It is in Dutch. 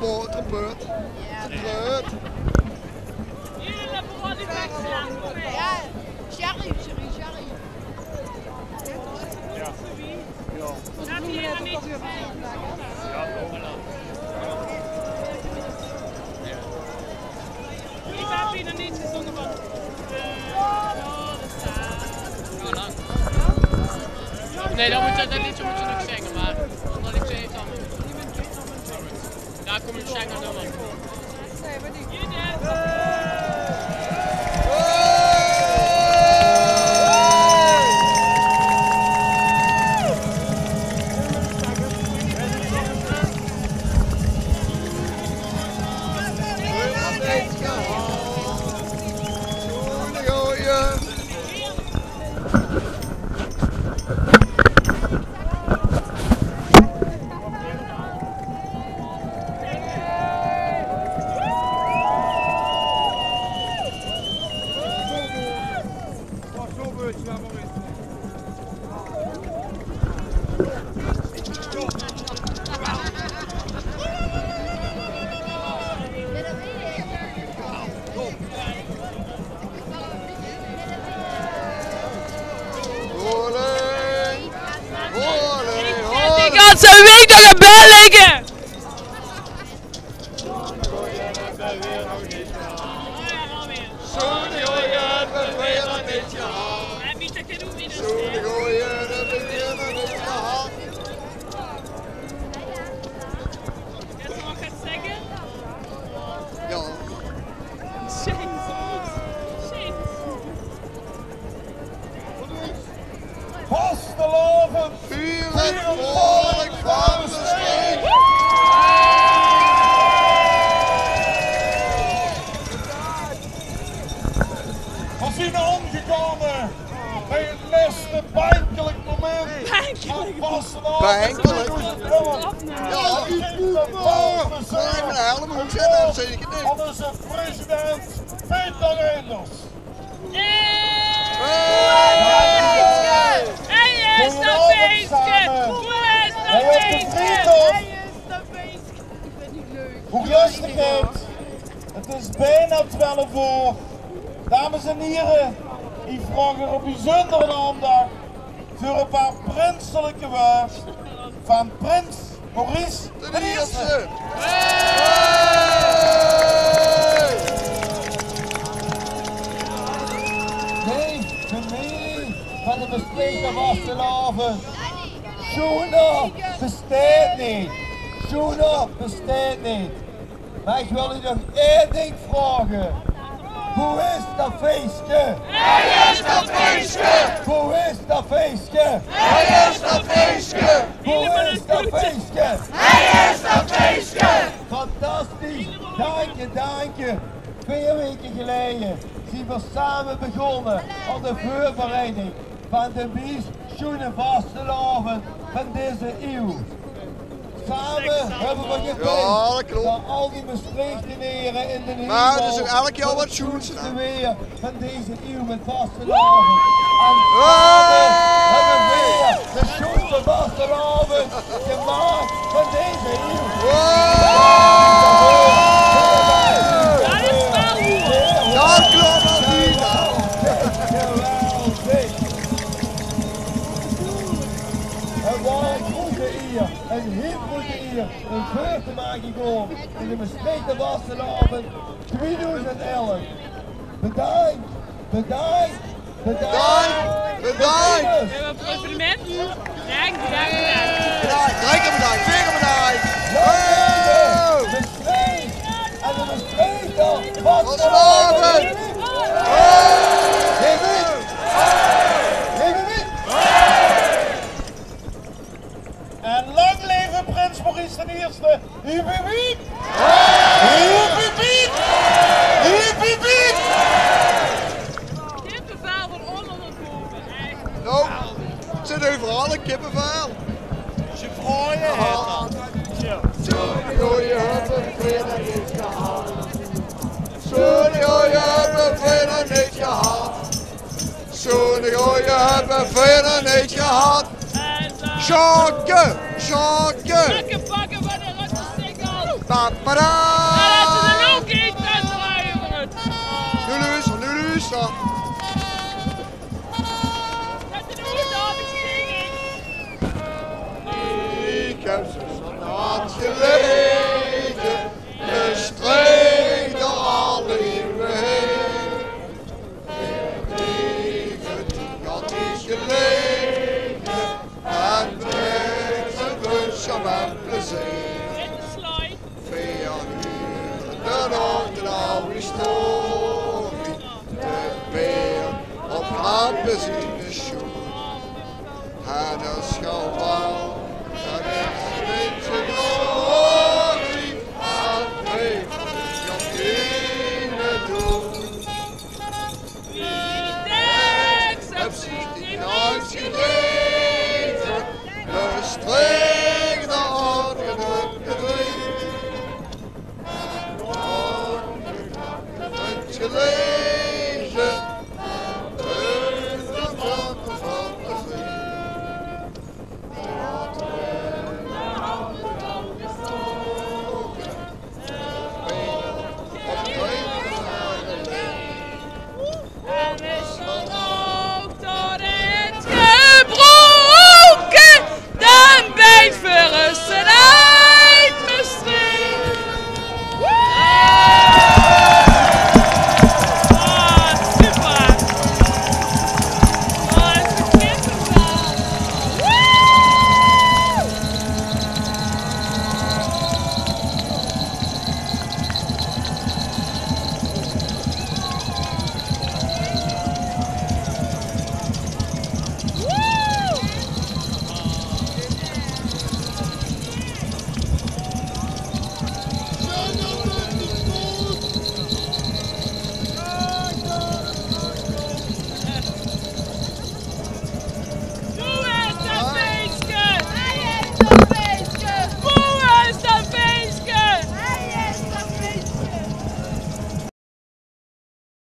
trombeurt. Jullie hebben gewoon die wegslaan. Ja, Sherry. Ja. Gaat hier even niet. Jullie hebben hier nog niet gezongen van. Nee, dan moet je dat liedje nog zingen, maar dat liedje heeft dan. Daar kom je zingen dan wel. Die gaat zijn week nog een bel liggen! Vastelavond! Vier het vrolijk van de streek! We zien omgekomen bij het beste pijnlijk moment van vastelavond. Pijnlijk? Ja, u moet maar! Ik ben helemaal goed zetten, zeker niet. Aan onze president Peter Reinders. Hij is dat feestje! Hoe is dat feestje? Hoe rustig het? Het is bijna 12 uur. Dames en heren, ik vraag er op bijzondere aandacht voor een paar prinselijke woorden van prins Maurice de Eerste. Nee, familie van de bespreker vastelavond. Schoenen bestaat niet. Schoenen bestaat niet. Maar ik wil u nog één ding vragen. Hoe is dat feestje? Hij is dat feestje! Hoe is dat feestje? Hij is dat feestje! Hoe is dat feestje? Hij is dat feestje! Fantastisch! Dank je! 2 weken geleden zijn we samen begonnen aan de voorbereiding van de meest schöne vastelavond van deze eeuw. Samen hebben we gepland dat al die bespreekte heren in de hemel Maar er is ook elk jaar wat schoens de weer van deze eeuw met vastelavond. En samen hebben we weer de schoonste vastelavond gemaakt van deze eeuw. Dat klopt niet! Het was een grote eer, een heel grote eer, een geur te maken komen in de bespreekte vastelavond 2011. Bedankt! Bedankt! Applausement? Bedankt. Rijker bedankt, Veer bedankt! Bestreekt! En de bespreekte Vastelavond! En lang leven prins Maurice de Eerste! Hiep hiep hiep! Hiep hiep hiep! Hiep hiep hiep! Kippenvel van onder naar boven, echt. Nou, het zit overal een kippenvel. Ze vrooien Sorry, je hebt een vrede niet gehad. Sorry, je hebt een vrede niet gehad. Sorry, je hebt een vrede niet gehad. Sjanke! Pakken, wat een rotje singel! Papada! Laat ze er nog iets aan draaien van het. Nu luister. Zet er nog eens aan, ik zing Ik heb ze zo hard gelegen, de streek door alle eeuwen heen. Tegen die had is gelegen, en trekt zijn busje met plezier. in de slide. 4 uur, de nog de oude historie, de beer op haar benzine schoen. En een schouw